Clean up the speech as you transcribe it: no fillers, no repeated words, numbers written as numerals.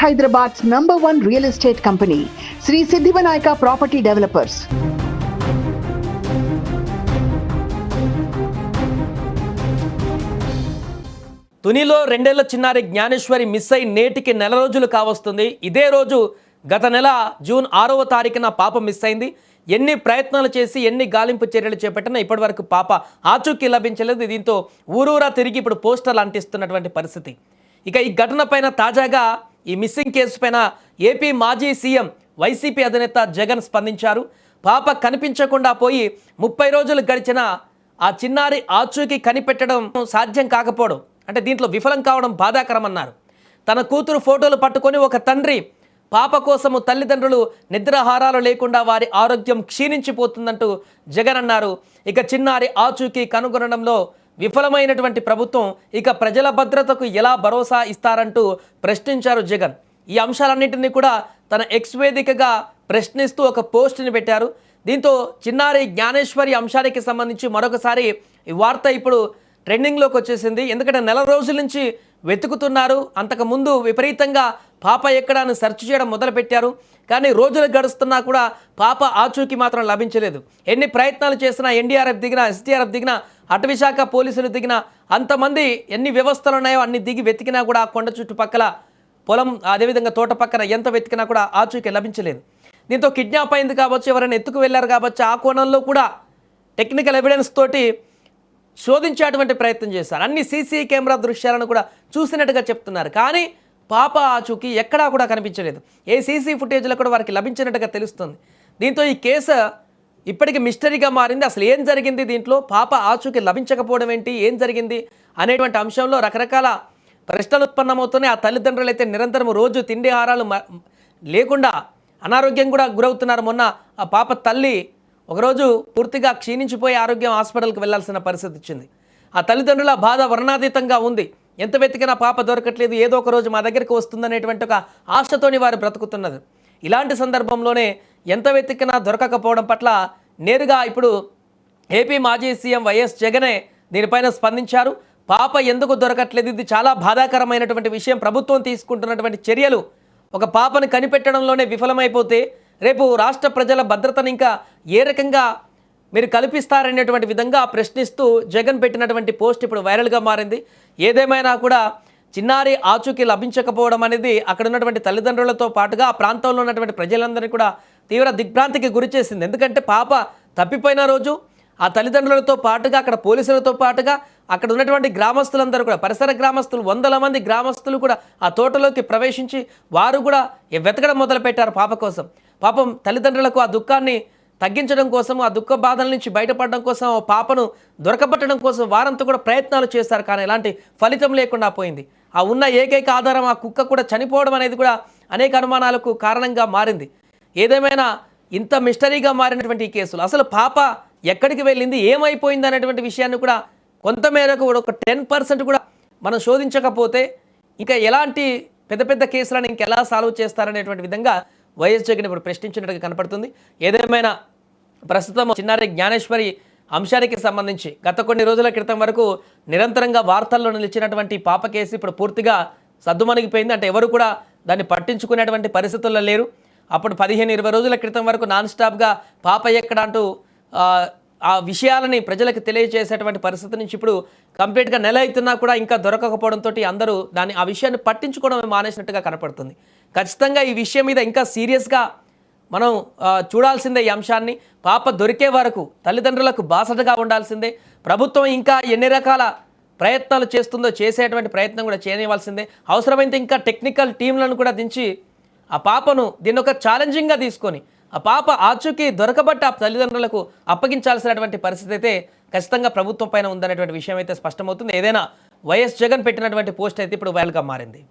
Hyderabad's #1 real estate company, Sri Siddhivanayaka Property Developers. తునిలో 2 ఏళ్ల చిన్నారి Gnaneshwari miss అయి నేటికి నెల రోజులు కావస్తుంది. ఇదే రోజు గత నెల జూన్ 6వ తారీఖున పాప మిస్ అయింది. ఎన్ని ప్రయత్నాలు చేసి ఎన్ని గాలింపు చర్యలు చేపట్టినా ఇప్పటివరకు పాప ఆచూకీ లభించలేదు. దీంతో ఊరూరా తిరిగి ఇప్పుడు పోస్టర్లు అంటిస్తున్నటువంటి పరిస్థితి. ఇక ఈ ఘటన పైన తాజాగా ఈ మిస్సింగ్ కేసు పైన ఏపీ మాజీ సీఎం వైసీపీ అధినేత జగన్ స్పందించారు. పాప కనిపించకుండా పోయి 30 రోజులు గడిచిన ఆ చిన్నారి ఆచూకీ కనిపెట్టడం సాధ్యం కాకపోవడం, అంటే దీంట్లో విఫలం కావడం బాధాకరమన్నారు. తన కూతురు ఫోటోలు పట్టుకొని ఒక తండ్రి పాప కోసము తల్లిదండ్రులు నిద్రాహారాలు లేకుండా వారి ఆరోగ్యం క్షీణించిపోతుందంటూ జగన్ అన్నారు. ఇక చిన్నారి ఆచూకీ కనుగొనడంలో విఫలమైనటువంటి ప్రభుత్వం ఇక ప్రజల భద్రతకు ఎలా భరోసా ఇస్తారంటూ ప్రశ్నించారు జగన్. ఈ అంశాలన్నింటినీ కూడా తన ఎక్స్ వేదికగా ప్రశ్నిస్తూ ఒక పోస్ట్ని పెట్టారు. దీంతో చిన్నారి జ్ఞానేశ్వరి అంశానికి సంబంధించి మరొకసారి ఈ వార్త ఇప్పుడు ట్రెండింగ్లోకి వచ్చేసింది. ఎందుకంటే నెల రోజుల నుంచి వెతుకుతున్నారు. అంతకుముందు విపరీతంగా పాప ఎక్కడ అని సెర్చ్ చేయడం మొదలుపెట్టారు. కానీ రోజులు గడుస్తున్నా కూడా పాప ఆచూకీ మాత్రం లభించలేదు. ఎన్ని ప్రయత్నాలు చేసినా ఎన్డీఆర్ఎఫ్ దిగినా, ఎస్డీఆర్ఎఫ్ దిగినా, అటవీశాఖ పోలీసులు దిగినా, అంతమంది ఎన్ని వ్యవస్థలు ఉన్నాయో అన్ని దిగి వెతికినా కూడా ఆ కొండ చుట్టుపక్కల పొలం అదేవిధంగా తోట పక్కన ఎంత వెతికినా కూడా ఆచూకీ లభించలేదు. దీంతో కిడ్నాప్ అయింది కావచ్చు, ఎవరైనా ఎత్తుకు వెళ్ళారు కావచ్చు, ఆ కోణంలో కూడా టెక్నికల్ ఎవిడెన్స్ తోటి శోధించేటువంటి ప్రయత్నం చేశారు. అన్ని సీసీ కెమెరా దృశ్యాలను కూడా చూసినట్టుగా చెప్తున్నారు. కానీ పాప ఆచూకీ ఎక్కడా కూడా కనిపించలేదు. ఏ సీసీ ఫుటేజ్లో కూడా వారికి లభించినట్టుగా తెలుస్తుంది. దీంతో ఈ కేసు ఇప్పటికీ మిస్టరీగా మారింది. అసలు ఏం జరిగింది, దీంట్లో పాప ఆచూకీ లభించకపోవడం ఏంటి, ఏం జరిగింది అనేటువంటి అంశంలో రకరకాల ప్రశ్నలు ఉత్పన్నమవుతున్నాయి. ఆ తల్లిదండ్రులు అయితే నిరంతరం రోజు తిండి ఆహారాలు లేకుండా అనారోగ్యం కూడా గురవుతున్నారు. మొన్న ఆ పాప తల్లి ఒకరోజు పూర్తిగా క్షీణించిపోయి ఆరోగ్యం హాస్పిటల్కి వెళ్లాల్సిన పరిస్థితి వచ్చింది. ఆ తల్లిదండ్రుల బాధ వర్ణాతీతంగా ఉంది. ఎంత వెతికినా పాప దొరకట్లేదు, ఏదో ఒక రోజు మా దగ్గరికి వస్తుందనేటువంటి ఒక ఆశతోని వారు బ్రతుకుతున్నారు. ఇలాంటి సందర్భంలోనే ఎంత వెతికినా దొరకకపోవడం పట్ల నేరుగా ఇప్పుడు ఏపీ మాజీ సీఎం వైఎస్ జగనే దీనిపైన స్పందించారు. పాప ఎందుకు దొరకట్లేదు, ఇది చాలా బాధాకరమైనటువంటి విషయం. ప్రభుత్వం తీసుకుంటున్నటువంటి చర్యలు ఒక పాపను కనిపెట్టడంలోనే విఫలమైపోతే రేపు రాష్ట్ర ప్రజల భద్రతను ఇంకా ఏ రకంగా మీరు కల్పిస్తారనేటువంటి విధంగా ప్రశ్నిస్తూ జగన్ పెట్టినటువంటి పోస్ట్ ఇప్పుడు వైరల్గా మారింది. ఏదేమైనా కూడా చిన్నారి ఆచూకీ లభించకపోవడం అనేది అక్కడ ఉన్నటువంటి తల్లిదండ్రులతో పాటుగా ఆ ప్రాంతంలో ఉన్నటువంటి ప్రజలందరినీ కూడా తీవ్ర దిగ్భ్రాంతికి గురి చేసింది. ఎందుకంటే పాప తప్పిపోయిన రోజు ఆ తల్లిదండ్రులతో పాటుగా అక్కడ పోలీసులతో పాటుగా అక్కడ ఉన్నటువంటి గ్రామస్తులందరూ కూడా, పరిసర గ్రామస్తులు, 100 మంది గ్రామస్తులు కూడా ఆ తోటలోకి ప్రవేశించి వారు కూడా వెతకడం మొదలుపెట్టారు పాప కోసం. పాపం తల్లిదండ్రులకు ఆ దుఃఖాన్ని తగ్గించడం కోసం, ఆ దుఃఖ బాధల నుంచి బయటపడడం కోసం, ఆ పాపను దొరకబట్టడం కోసం వారంతా కూడా ప్రయత్నాలు చేశారు. కానీ ఎలాంటి ఫలితం లేకుండా పోయింది. ఆ ఉన్న ఏకైక ఆధారం ఆ కుక్క కూడా చనిపోవడం అనేది కూడా అనేక అనుమానాలకు కారణంగా మారింది. ఏదేమైనా ఇంత మిస్టరీగా మారినటువంటి ఈ కేసులు, అసలు పాప ఎక్కడికి వెళ్ళింది, ఏమైపోయింది అనేటువంటి విషయాన్ని కూడా కొంతమేరకు ఒక 10% కూడా మనం శోధించకపోతే ఇంకా ఎలాంటి పెద్ద పెద్ద కేసులను ఇంకెలా సాల్వ్ చేస్తారనేటువంటి విధంగా వైఎస్ జగన్ ఇప్పుడు ప్రశ్నించినట్టుగా కనపడుతుంది. ఏదేమైనా ప్రస్తుతం చిన్నారి జ్ఞానేశ్వరి అంశానికి సంబంధించి గత కొన్ని రోజుల క్రితం వరకు నిరంతరంగా వార్తల్లో నిలిచినటువంటి పాప కేసు ఇప్పుడు పూర్తిగా సద్దుమణిగిపోయింది. అంటే ఎవరు కూడా దాన్ని పట్టించుకునేటువంటి పరిస్థితుల్లో లేరు. అప్పుడు 15-20 రోజుల క్రితం వరకు నాన్ స్టాప్గా పాప ఎక్కడ అంటూ ఆ విషయాలని ప్రజలకు తెలియజేసేటువంటి పరిస్థితి నుంచి ఇప్పుడు కంప్లీట్గా నెల అవుతున్నా కూడా ఇంకా దొరకకపోవడంతో అందరూ ఆ విషయాన్ని పట్టించుకోవడం మానేసినట్టుగా కనపడుతుంది. ఖచ్చితంగా ఈ విషయం మీద ఇంకా సీరియస్గా మనం చూడాల్సిందే. ఈ అంశాన్ని పాప దొరికే వరకు తల్లిదండ్రులకు బాసటగా ఉండాల్సిందే. ప్రభుత్వం ఇంకా ఎన్ని రకాల ప్రయత్నాలు చేస్తుందో చేసేటువంటి ప్రయత్నం కూడా చేయనివ్వాల్సిందే. అవసరమైతే ఇంకా టెక్నికల్ టీంలను కూడా దించి ఆ పాపను దీన్ని ఒక ఛాలెంజింగ్గా తీసుకొని ఆ పాప ఆచూకీ దొరకబట్ట ఆ తల్లిదండ్రులకు అప్పగించాల్సినటువంటి పరిస్థితి అయితే ఖచ్చితంగా ప్రభుత్వం పైన ఉందనేటువంటి విషయం అయితే స్పష్టమవుతుంది. ఏదైనా వైఎస్ జగన్ పెట్టినటువంటి పోస్ట్ అయితే ఇప్పుడు వైరల్గా మారింది.